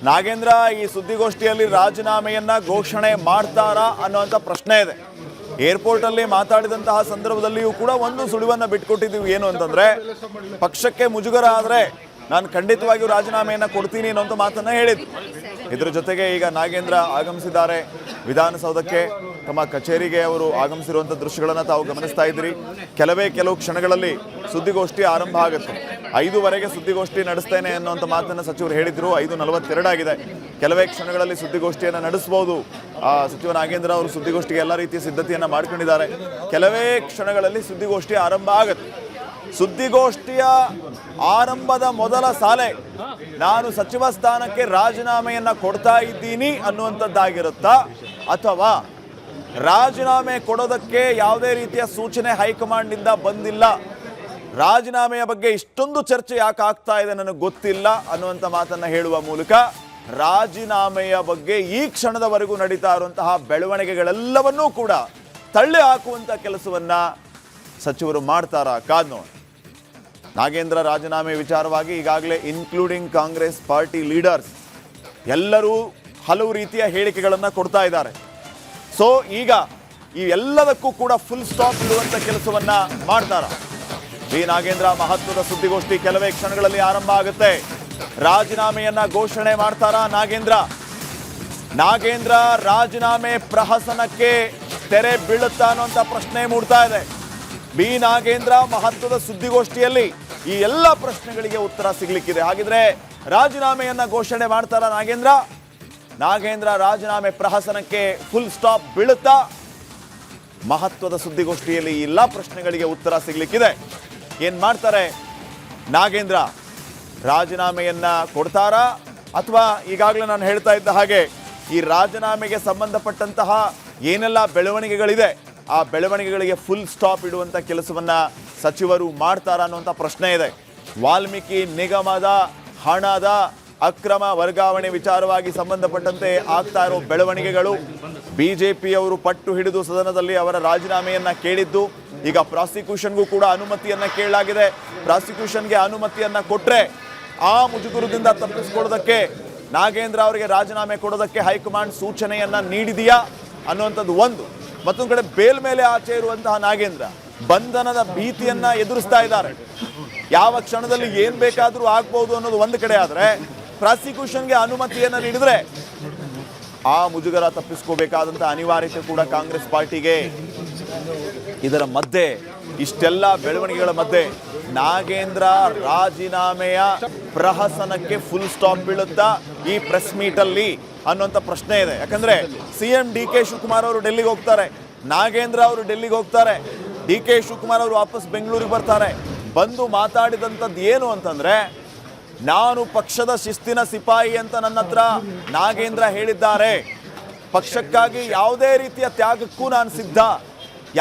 ನಾಗೇಂದ್ರ ಈ ಸುದ್ದಿಗೋಷ್ಠಿಯಲ್ಲಿ ರಾಜೀನಾಮೆಯನ್ನ ಘೋಷಣೆ ಮಾಡ್ತಾರಾ ಅನ್ನುವಂಥ ಪ್ರಶ್ನೆ ಇದೆ. ಏರ್ಪೋರ್ಟ್ ಅಲ್ಲಿ ಮಾತಾಡಿದಂತಹ ಸಂದರ್ಭದಲ್ಲಿಯೂ ಕೂಡ ಒಂದು ಸುಳಿವನ್ನ ಬಿಟ್ಕೊಟ್ಟಿದ್ದೀವಿ, ಏನು ಅಂತಂದ್ರೆ ಪಕ್ಷಕ್ಕೆ ಮುಜುಗರ ಆದ್ರೆ ನಾನು ಖಂಡಿತವಾಗಿಯೂ ರಾಜೀನಾಮೆಯನ್ನ ಕೊಡ್ತೀನಿ ಅನ್ನೋಂಥ ಮಾತನ್ನ ಹೇಳಿದ್ರು. ಇದರ ಜೊತೆಗೆ ಈಗ ನಾಗೇಂದ್ರ ಆಗಮಿಸಿದ್ದಾರೆ ವಿಧಾನಸೌಧಕ್ಕೆ. ತಮ್ಮ ಕಚೇರಿಗೆ ಅವರು ಆಗಮಿಸಿರುವಂಥ ದೃಶ್ಯಗಳನ್ನು ತಾವು ಗಮನಿಸ್ತಾ ಇದ್ದೀರಿ. ಕೆಲವು ಕ್ಷಣಗಳಲ್ಲಿ ಸುದ್ದಿಗೋಷ್ಠಿ ಆರಂಭ ಆಗುತ್ತೆ. 5:00 ಸುದ್ದಿಗೋಷ್ಠಿ ನಡೆಸ್ತೇನೆ ಅನ್ನುವಂಥ ಮಾತನ್ನು ಸಚಿವರು ಹೇಳಿದ್ರು. 5:42 ಆಗಿದೆ. ಕೆಲವೇ ಕ್ಷಣಗಳಲ್ಲಿ ಸುದ್ದಿಗೋಷ್ಠಿಯನ್ನು ನಡೆಸಬಹುದು. ಸಚಿವ ನಾಗೇಂದ್ರ ಅವರು ಸುದ್ದಿಗೋಷ್ಠಿಗೆ ಎಲ್ಲ ರೀತಿಯ ಸಿದ್ಧತೆಯನ್ನು ಮಾಡ್ಕೊಂಡಿದ್ದಾರೆ. ಕೆಲವೇ ಕ್ಷಣಗಳಲ್ಲಿ ಸುದ್ದಿಗೋಷ್ಠಿ ಆರಂಭ ಆಗುತ್ತೆ. ಸುದ್ದಿಗೋಷ್ಠಿಯ ಆರಂಭದ ಮೊದಲ ಸಾಲೆ ನಾನು ಸಚಿವ ಸ್ಥಾನಕ್ಕೆ ರಾಜೀನಾಮೆಯನ್ನ ಕೊಡ್ತಾ ಇದ್ದೀನಿ ಅನ್ನುವಂಥದ್ದಾಗಿರುತ್ತಾ, ಅಥವಾ ರಾಜೀನಾಮೆ ಕೊಡೋದಕ್ಕೆ ಯಾವುದೇ ರೀತಿಯ ಸೂಚನೆ ಹೈಕಮಾಂಡ್ನಿಂದ ಬಂದಿಲ್ಲ, ರಾಜೀನಾಮೆಯ ಬಗ್ಗೆ ಇಷ್ಟೊಂದು ಚರ್ಚೆ ಯಾಕೆ ಆಗ್ತಾ ಇದೆ ನನಗೆ ಗೊತ್ತಿಲ್ಲ ಅನ್ನುವಂಥ ಮಾತನ್ನ ಹೇಳುವ ಮೂಲಕ ರಾಜೀನಾಮೆಯ ಬಗ್ಗೆ ಈ ಕ್ಷಣದವರೆಗೂ ನಡೀತಾ ಇರುವಂತಹ ಬೆಳವಣಿಗೆಗಳೆಲ್ಲವನ್ನೂ ಕೂಡ ತಳ್ಳಿ ಹಾಕುವಂಥ ಕೆಲಸವನ್ನ ಸಚಿವರು ಮಾಡ್ತಾರಾ? ಕಾದ್ ನೋಡಿ. ನಾಗೇಂದ್ರ ರಾಜೀನಾಮೆ ವಿಚಾರವಾಗಿ ಈಗಾಗಲೇ ಇನ್ಕ್ಲೂಡಿಂಗ್ ಕಾಂಗ್ರೆಸ್ ಪಾರ್ಟಿ ಲೀಡರ್ಸ್ ಎಲ್ಲರೂ ಹಲವು ರೀತಿಯ ಹೇಳಿಕೆಗಳನ್ನು ಕೊಡ್ತಾ ಇದ್ದಾರೆ. ಸೊ ಈಗ ಈ ಎಲ್ಲದಕ್ಕೂ ಕೂಡ ಫುಲ್ ಸ್ಟಾಪ್ ಇಡುವಂಥ ಕೆಲಸವನ್ನ ಮಾಡ್ತಾರ ಬಿ ನಾಗೇಂದ್ರ. ಮಹತ್ವದ ಸುದ್ದಿಗೋಷ್ಠಿ ಕೆಲವೇ ಕ್ಷಣಗಳಲ್ಲಿ ಆರಂಭ ಆಗುತ್ತೆ. ರಾಜೀನಾಮೆಯನ್ನ ಘೋಷಣೆ ಮಾಡ್ತಾರ ನಾಗೇಂದ್ರ ರಾಜೀನಾಮೆ ಪ್ರಹಸನಕ್ಕೆ ತೆರೆ ಬೀಳುತ್ತಾ ಅನ್ನುವಂಥ ಪ್ರಶ್ನೆ ಮೂಡ್ತಾ ಇದೆ. ಬಿ ನಾಗೇಂದ್ರ ಮಹತ್ವದ ಸುದ್ದಿಗೋಷ್ಠಿಯಲ್ಲಿ ಈ ಎಲ್ಲ ಪ್ರಶ್ನೆಗಳಿಗೆ ಉತ್ತರ ಸಿಗ್ಲಿಕ್ಕಿದೆ. ಹಾಗಿದ್ರೆ ರಾಜೀನಾಮೆಯನ್ನ ಘೋಷಣೆ ಮಾಡ್ತಾರ ನಾಗೇಂದ್ರ ರಾಜೀನಾಮೆ ಪ್ರಹಸನಕ್ಕೆ ಫುಲ್ ಸ್ಟಾಪ್ ಬೀಳುತ್ತಾ? ಮಹತ್ವದ ಸುದ್ದಿಗೋಷ್ಠಿಯಲ್ಲಿ ಈ ಎಲ್ಲ ಪ್ರಶ್ನೆಗಳಿಗೆ ಉತ್ತರ ಸಿಗ್ಲಿಕ್ಕಿದೆ. ಏನ್ ಮಾಡ್ತಾರೆ ನಾಗೇಂದ್ರ? ರಾಜೀನಾಮೆಯನ್ನ ಕೊಡ್ತಾರಾ, ಅಥವಾ ಈಗಾಗಲೇ ನಾನು ಹೇಳ್ತಾ ಇದ್ದ ಹಾಗೆ ಈ ರಾಜೀನಾಮೆಗೆ ಸಂಬಂಧಪಟ್ಟಂತಹ ಏನೆಲ್ಲ ಬೆಳವಣಿಗೆಗಳಿದೆ ಆ ಬೆಳವಣಿಗೆಗಳಿಗೆ ಫುಲ್ ಸ್ಟಾಪ್ ಇಡುವಂಥ ಕೆಲಸವನ್ನ ಸಚಿವರು ಮಾಡ್ತಾರಾ ಅನ್ನುವಂಥ ಪ್ರಶ್ನೆ ಇದೆ. ವಾಲ್ಮೀಕಿ ನಿಗಮದ ಹಣದ ಅಕ್ರಮ ವರ್ಗಾವಣೆ ವಿಚಾರವಾಗಿ ಸಂಬಂಧಪಟ್ಟಂತೆ ಆಗ್ತಾ ಇರೋ ಬೆಳವಣಿಗೆಗಳು, ಬಿಜೆಪಿಯವರು ಪಟ್ಟು ಹಿಡಿದು ಸದನದಲ್ಲಿ ಅವರ ರಾಜೀನಾಮೆಯನ್ನ ಕೇಳಿದ್ದು, ಈಗ ಪ್ರಾಸಿಕ್ಯೂಷನ್ಗೂ ಕೂಡ ಅನುಮತಿಯನ್ನ ಕೇಳಲಾಗಿದೆ. ಪ್ರಾಸಿಕ್ಯೂಷನ್ಗೆ ಅನುಮತಿಯನ್ನ ಕೊಟ್ರೆ ಆ ಮುಜುಗುರದಿಂದ ತಪ್ಪಿಸಿಕೊಳ್ಳೋದಕ್ಕೆ ನಾಗೇಂದ್ರ ಅವರಿಗೆ ರಾಜೀನಾಮೆ ಕೊಡೋದಕ್ಕೆ ಹೈಕಮಾಂಡ್ ಸೂಚನೆಯನ್ನ ನೀಡಿದೆಯಾ ಅನ್ನುವಂಥದ್ದು ಒಂದು. ಮತ್ತೊಂದು ಕಡೆ ಬೇಲ್ ಮೇಲೆ ಆಚೆ ಇರುವಂತಹ ನಾಗೇಂದ್ರ ಬಂಧನದ ಭೀತಿಯನ್ನ ಎದುರಿಸ್ತಾ ಇದ್ದಾರೆ. ಯಾವ ಕ್ಷಣದಲ್ಲಿ ಏನ್ ಬೇಕಾದ್ರೂ ಆಗ್ಬಹುದು ಅನ್ನೋದು ಒಂದು ಕಡೆ ಆದ್ರೆ, ಪ್ರಾಸಿಕ್ಯೂಷನ್ಗೆ ಅನುಮತಿಯನ್ನ ನೀಡಿದ್ರೆ ಆ ಮುಜುಗರ ತಪ್ಪಿಸ್ಕೋಬೇಕಾದಂತ ಅನಿವಾರ್ಯತೆ ಕೂಡ ಕಾಂಗ್ರೆಸ್ ಪಾರ್ಟಿಗೆ. ಇದರ ಮಧ್ಯೆ ಇಷ್ಟೆಲ್ಲ ಬೆಳವಣಿಗೆಗಳ ಮಧ್ಯೆ ನಾಗೇಂದ್ರ ರಾಜೀನಾಮೆಯ ಪ್ರಹಸನಕ್ಕೆ ಫುಲ್ ಸ್ಟಾಪ್ ಬೀಳುತ್ತಾ ಈ ಪ್ರೆಸ್ ಮೀಟ್ ಅಲ್ಲಿ ಅನ್ನುವಂಥ ಪ್ರಶ್ನೆ ಇದೆ. ಯಾಕಂದ್ರೆ ಸಿಎಂ ಡಿ.ಕೆ. ಶಿವಕುಮಾರ್ ಅವರು ಡೆಲ್ಲಿಗೆ ಹೋಗ್ತಾರೆ, ನಾಗೇಂದ್ರ ಅವರು ಡೆಲ್ಲಿಗೆ ಹೋಗ್ತಾರೆ, ಡಿ.ಕೆ. ಶಿವಕುಮಾರ್ ಅವರು ವಾಪಸ್ ಬೆಂಗಳೂರಿಗೆ ಬರ್ತಾರೆ. ಬಂದು ಮಾತಾಡಿದಂಥದ್ದು ಏನು ಅಂತಂದ್ರೆ, ನಾನು ಪಕ್ಷದ ಶಿಸ್ತಿನ ಸಿಪಾಯಿ ಅಂತ ನನ್ನ ಹತ್ರ ನಾಗೇಂದ್ರ ಹೇಳಿದ್ದಾರೆ. ಪಕ್ಷಕ್ಕಾಗಿ ಯಾವುದೇ ರೀತಿಯ ತ್ಯಾಗಕ್ಕೂ ನಾನು ಸಿದ್ಧ,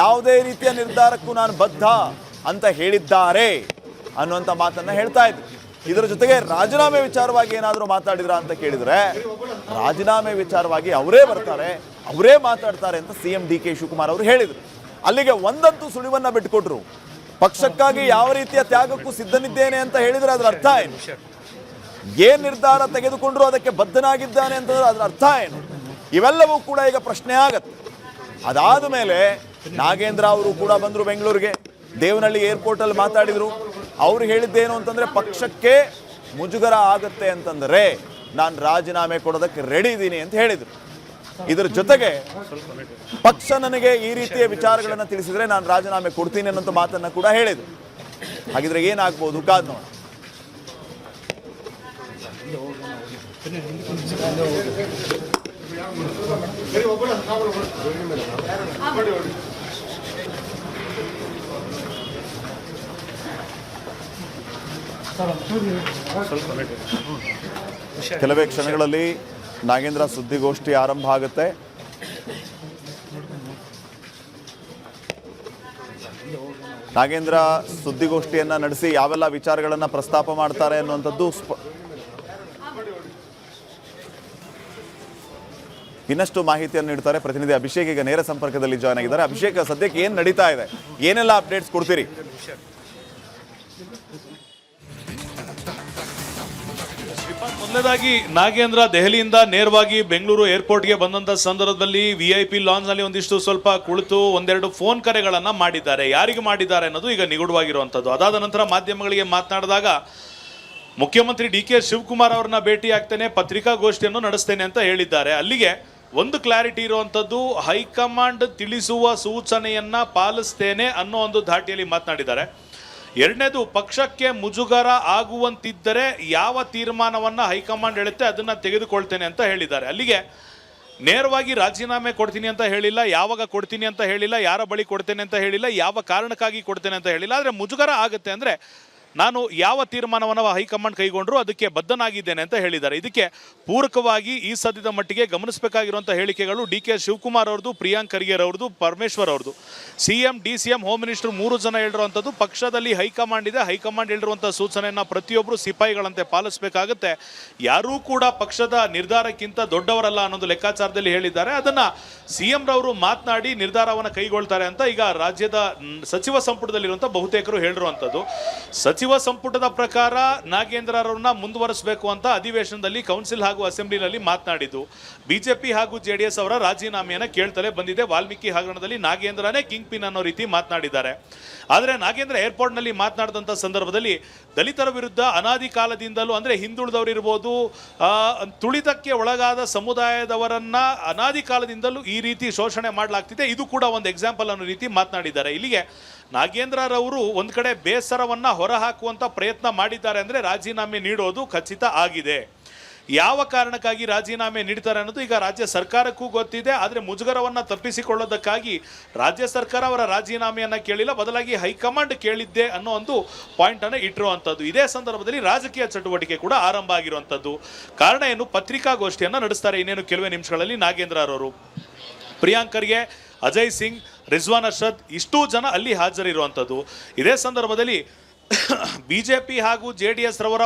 ಯಾವುದೇ ರೀತಿಯ ನಿರ್ಧಾರಕ್ಕೂ ನಾನು ಬದ್ಧ ಅಂತ ಹೇಳಿದ್ದಾರೆ ಅನ್ನುವಂಥ ಮಾತನ್ನ ಹೇಳ್ತಾ ಇದ್ರು. ಇದರ ಜೊತೆಗೆ ರಾಜೀನಾಮೆ ವಿಚಾರವಾಗಿ ಏನಾದರೂ ಮಾತಾಡಿದ್ರ ಅಂತ ಕೇಳಿದ್ರೆ, ರಾಜೀನಾಮೆ ವಿಚಾರವಾಗಿ ಅವರೇ ಬರ್ತಾರೆ, ಅವರೇ ಮಾತಾಡ್ತಾರೆ ಅಂತ ಸಿಎಂ ಡಿ.ಕೆ. ಶಿವಕುಮಾರ್ ಅವರು ಹೇಳಿದರು. ಅಲ್ಲಿಗೆ ಒಂದಂತೂ ಸುಳಿವನ್ನ ಬಿಟ್ಟುಕೊಟ್ರು. ಪಕ್ಷಕ್ಕಾಗಿ ಯಾವ ರೀತಿಯ ತ್ಯಾಗಕ್ಕೂ ಸಿದ್ಧನಿದ್ದೇನೆ ಅಂತ ಹೇಳಿದ್ರೆ ಅದರ ಅರ್ಥ ಏನು? ಏನ್ ನಿರ್ಧಾರ ತೆಗೆದುಕೊಂಡ್ರು ಅದಕ್ಕೆ ಬದ್ಧನಾಗಿದ್ದಾನೆ ಅಂತಂದ್ರೆ ಅದರ ಅರ್ಥ ಏನು? ಇವೆಲ್ಲವೂ ಕೂಡ ಈಗ ಪ್ರಶ್ನೆ ಆಗತ್ತೆ. ಅದಾದ ಮೇಲೆ ನಾಗೇಂದ್ರ ಅವರು ಕೂಡ ಬಂದರು ಬೆಂಗಳೂರಿಗೆ, ದೇವನಹಳ್ಳಿ ಏರ್ಪೋರ್ಟ್ ಅಲ್ಲಿ ಮಾತಾಡಿದ್ರು. ಅವ್ರು ಹೇಳಿದ್ದೇನು ಅಂತಂದ್ರೆ, ಪಕ್ಷಕ್ಕೆ ಮುಜುಗರ ಆಗುತ್ತೆ ಅಂತಂದ್ರೆ ನಾನು ರಾಜೀನಾಮೆ ಕೊಡೋದಕ್ಕೆ ರೆಡಿ ಇದ್ದೀನಿ ಅಂತ ಹೇಳಿದ್ರು. ಇದರ ಜೊತೆಗೆ ಪಕ್ಷ ನನಗೆ ಈ ರೀತಿಯ ವಿಚಾರಗಳನ್ನು ತಿಳಿಸಿದ್ರೆ ನಾನು ರಾಜೀನಾಮೆ ಕೊಡ್ತೀನಿ ಅನ್ನೋ ಮಾತನ್ನ ಕೂಡ ಹೇಳಿದ್ರು. ಹಾಗಿದ್ರೆ ಏನಾಗ್ಬೋದು ಕಾದ್ ನೋಡಿ. ಕೆಲವೇ ಕ್ಷಣಗಳಲ್ಲಿ ನಾಗೇಂದ್ರ ಸುದ್ದಿಗೋಷ್ಠಿ ಆರಂಭ ಆಗುತ್ತೆ. ನಾಗೇಂದ್ರ ಸುದ್ದಿಗೋಷ್ಠಿಯನ್ನ ನಡೆಸಿ ಯಾವೆಲ್ಲ ವಿಚಾರಗಳನ್ನ ಪ್ರಸ್ತಾಪ ಮಾಡ್ತಾರೆ ಅನ್ನುವಂಥದ್ದು ಇನ್ನಷ್ಟು ಮಾಹಿತಿಯನ್ನು ನೀಡ್ತಾರೆ ಪ್ರತಿನಿಧಿ ಅಭಿಷೇಕ್. ಈಗ ನೇರ ಸಂಪರ್ಕದಲ್ಲಿ ಜಾಯ್ನ್ ಆಗಿದ್ದಾರೆ. ಅಭಿಷೇಕ್, ಸದ್ಯಕ್ಕೆ ಏನು ನಡೀತಾ ಇದೆ, ಏನೆಲ್ಲ ಅಪ್ಡೇಟ್ಸ್ ಕೊಡ್ತೀರಿ? ಶ್ರೀಪಾದ್ ಮೊದಲನೇದಾಗಿ ನಾಗೇಂದ್ರ ದೆಹಲಿಯಿಂದ ನೇರವಾಗಿ ಬೆಂಗಳೂರು ಏರ್ಪೋರ್ಟ್ಗೆ ಬಂದಂತ ಸಂದರ್ಭದಲ್ಲಿ VIP ಲಾಂಜ್ ನಲ್ಲಿ ಒಂದಿಷ್ಟು ಸ್ವಲ್ಪ ಕುಳಿತು ಒಂದೆರಡು ಫೋನ್ ಕರೆಗಳನ್ನ ಮಾಡಿದ್ದಾರೆ. ಯಾರಿಗೆ ಮಾಡಿದ್ದಾರೆ ಅನ್ನೋದು ಈಗ ನಿಗೂಢವಾಗಿರುವಂತದ್ದು. ಅದಾದ ನಂತರ ಮಾಧ್ಯಮಗಳಿಗೆ ಮಾತನಾಡಿದಾಗ ಮುಖ್ಯಮಂತ್ರಿ DK ಶಿವಕುಮಾರ್ ಅವರನ್ನ ಭೇಟಿ ಆಗ್ತೇನೆ, ಪತ್ರಿಕಾಗೋಷ್ಠಿಯನ್ನು ನಡೆಸ್ತೇನೆ ಅಂತ ಹೇಳಿದ್ದಾರೆ. ಅಲ್ಲಿಗೆ ಒಂದು ಕ್ಲಾರಿಟಿ ಇರುವಂತದ್ದು, ಹೈಕಮಾಂಡ್ ತಿಳಿಸುವ ಸೂಚನೆಯನ್ನ ಪಾಲಿಸ್ತೇನೆ ಅನ್ನೋ ಒಂದು ಧಾಟಿಯಲ್ಲಿ ಮಾತನಾಡಿದ್ದಾರೆ. ಎರಡನೇದು, ಪಕ್ಷಕ್ಕೆ ಮುಜುಗರ ಆಗುವಂತಿದ್ದರೆ ಯಾವ ತೀರ್ಮಾನವನ್ನ ಹೈಕಮಾಂಡ್ ಹೇಳುತ್ತೆ ಅದನ್ನ ತೆಗೆದುಕೊಳ್ತೇನೆ ಅಂತ ಹೇಳಿದ್ದಾರೆ. ಅಲ್ಲಿಗೆ ನೇರವಾಗಿ ರಾಜೀನಾಮೆ ಕೊಡ್ತೀನಿ ಅಂತ ಹೇಳಿಲ್ಲ, ಯಾವಾಗ ಕೊಡ್ತೀನಿ ಅಂತ ಹೇಳಿಲ್ಲ, ಯಾರ ಬಳಿ ಕೊಡ್ತೇನೆ ಅಂತ ಹೇಳಿಲ್ಲ, ಯಾವ ಕಾರಣಕ್ಕಾಗಿ ಕೊಡ್ತೇನೆ ಅಂತ ಹೇಳಿಲ್ಲ. ಆದರೆ ಮುಜುಗರ ಆಗುತ್ತೆ ಅಂದರೆ ನಾನು ಯಾವ ತೀರ್ಮಾನವನ್ನು ಹೈಕಮಾಂಡ್ ಕೈಗೊಂಡ್ರು ಅದಕ್ಕೆ ಬದ್ಧನಾಗಿದ್ದೇನೆ ಅಂತ ಹೇಳಿದ್ದಾರೆ. ಇದಕ್ಕೆ ಪೂರಕವಾಗಿ ಈ ಸದ್ಯದ ಮಟ್ಟಿಗೆ ಗಮನಿಸಬೇಕಾಗಿರುವಂಥ ಹೇಳಿಕೆಗಳು DK ಶಿವಕುಮಾರ್ ಅವ್ರದ್ದು, ಪ್ರಿಯಾಂಕ್ ಖರ್ಗೆ ಅವ್ರದ್ದು, ಪರಮೇಶ್ವರ್ ಅವ್ರದ್ದು. CM, DCM, ಹೋಮ್ ಮಿನಿಸ್ಟರ್ 3 ಜನ ಹೇಳಿರುವಂಥದ್ದು, ಪಕ್ಷದಲ್ಲಿ ಹೈಕಮಾಂಡ್ ಇದೆ, ಹೈಕಮಾಂಡ್ ಹೇಳಿರುವಂಥ ಸೂಚನೆಯನ್ನು ಪ್ರತಿಯೊಬ್ಬರು ಸಿಪಾಯಿಗಳಂತೆ ಪಾಲಿಸಬೇಕಾಗುತ್ತೆ, ಯಾರೂ ಕೂಡ ಪಕ್ಷದ ನಿರ್ಧಾರಕ್ಕಿಂತ ದೊಡ್ಡವರಲ್ಲ ಅನ್ನೋದು ಲೆಕ್ಕಾಚಾರದಲ್ಲಿ ಹೇಳಿದ್ದಾರೆ. ಅದನ್ನು CM ರವರು ಮಾತನಾಡಿ ನಿರ್ಧಾರವನ್ನು ಕೈಗೊಳ್ತಾರೆ ಅಂತ ಈಗ ರಾಜ್ಯದ ಸಚಿವ ಸಂಪುಟದಲ್ಲಿರುವಂಥ ಬಹುತೇಕರು ಹೇಳಿರುವಂಥದ್ದು. ಸಚಿವ ಸಂಪುಟದ ಪ್ರಕಾರ ನಾಗೇಂದ್ರರನ್ನ ಮುಂದುವರಿಸಬೇಕು ಅಂತ ಅಧಿವೇಶನದಲ್ಲಿ ಕೌನ್ಸಿಲ್ ಹಾಗೂ ಅಸೆಂಬ್ಲಿನಲ್ಲಿ ಮಾತನಾಡಿದ್ದು. BJP ಹಾಗೂ JDS ಅವರ ರಾಜೀನಾಮೆಯನ್ನು ಕೇಳ್ತಲೇ ಬಂದಿದೆ. ವಾಲ್ಮೀಕಿ ಹಗರಣದಲ್ಲಿ ನಾಗೇಂದ್ರನೇ ಕಿಂಗ್ ಪಿನ್ ಅನ್ನೋ ರೀತಿ ಮಾತನಾಡಿದ್ದಾರೆ. ಆದರೆ ನಾಗೇಂದ್ರ ಏರ್ಪೋರ್ಟ್ನಲ್ಲಿ ಮಾತನಾಡಿದಂಥ ಸಂದರ್ಭದಲ್ಲಿ ದಲಿತರ ವಿರುದ್ಧ ಅನಾದಿ ಕಾಲದಿಂದಲೂ, ಅಂದರೆ ಹಿಂದುಳಿದವರಿರ್ಬೋದು, ತುಳಿತಕ್ಕೆ ಒಳಗಾದ ಸಮುದಾಯದವರನ್ನ ಅನಾದಿ ಕಾಲದಿಂದಲೂ ಈ ರೀತಿ ಶೋಷಣೆ ಮಾಡಲಾಗ್ತಿದೆ, ಇದು ಕೂಡ ಒಂದು ಎಕ್ಸಾಂಪಲ್ ಅನ್ನೋ ರೀತಿ ಮಾತನಾಡಿದ್ದಾರೆ. ಇಲ್ಲಿಗೆ ನಾಗೇಂದ್ರರವರು ಒಂದು ಕಡೆ ಬೇಸರವನ್ನು ಹೊರಹಾಕುವಂಥ ಪ್ರಯತ್ನ ಮಾಡಿದ್ದಾರೆ. ಅಂದರೆ ರಾಜೀನಾಮೆ ನೀಡೋದು ಖಚಿತ ಆಗಿದೆ. ಯಾವ ಕಾರಣಕ್ಕಾಗಿ ರಾಜೀನಾಮೆ ನೀಡ್ತಾರೆ ಅನ್ನೋದು ಈಗ ರಾಜ್ಯ ಸರ್ಕಾರಕ್ಕೂ ಗೊತ್ತಿದೆ. ಆದರೆ ಮುಜುಗರವನ್ನು ತಪ್ಪಿಸಿಕೊಳ್ಳೋದಕ್ಕಾಗಿ ರಾಜ್ಯ ಸರ್ಕಾರ ಅವರ ರಾಜೀನಾಮೆಯನ್ನು ಕೇಳಿಲ್ಲ, ಬದಲಾಗಿ ಹೈಕಮಾಂಡ್ ಕೇಳಿದ್ದೆ ಅನ್ನೋ ಒಂದು ಪಾಯಿಂಟನ್ನು ಇಟ್ಟಿರುವಂಥದ್ದು. ಇದೇ ಸಂದರ್ಭದಲ್ಲಿ ರಾಜಕೀಯ ಚಟುವಟಿಕೆ ಕೂಡ ಆರಂಭ ಆಗಿರುವಂಥದ್ದು. ಕಾರಣ ಏನು, ಪತ್ರಿಕಾಗೋಷ್ಠಿಯನ್ನು ನಡೆಸ್ತಾರೆ ಇನ್ನೇನು ಕೆಲವೇ ನಿಮಿಷಗಳಲ್ಲಿ ನಾಗೇಂದ್ರರವರು. ಪ್ರಿಯಾಂಕ್ ಖರ್ಗೆ, ಅಜಯ್ ಸಿಂಗ್, ರಿಜ್ವಾನ್ ಅರ್ಷದ್ ಇಷ್ಟೂ ಜನ ಅಲ್ಲಿ ಹಾಜರಿರುವಂಥದ್ದು. ಇದೇ ಸಂದರ್ಭದಲ್ಲಿ BJP ಹಾಗೂ JDS ರವರ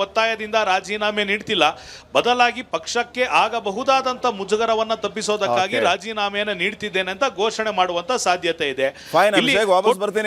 ಒತ್ತಾಯದಿಂದ ರಾಜೀನಾಮೆ ನೀಡ್ತಿಲ್ಲ, ಬದಲಾಗಿ ಪಕ್ಷಕ್ಕೆ ಆಗಬಹುದಾದಂಥ ಮುಜುಗರವನ್ನು ತಪ್ಪಿಸೋದಕ್ಕಾಗಿ ರಾಜೀನಾಮೆಯನ್ನು ನೀಡ್ತಿದ್ದೇನೆ ಅಂತ ಘೋಷಣೆ ಮಾಡುವಂತ ಸಾಧ್ಯತೆ ಇದೆ. ವಾಪಸ್ ಬರ್ತೀನಿ.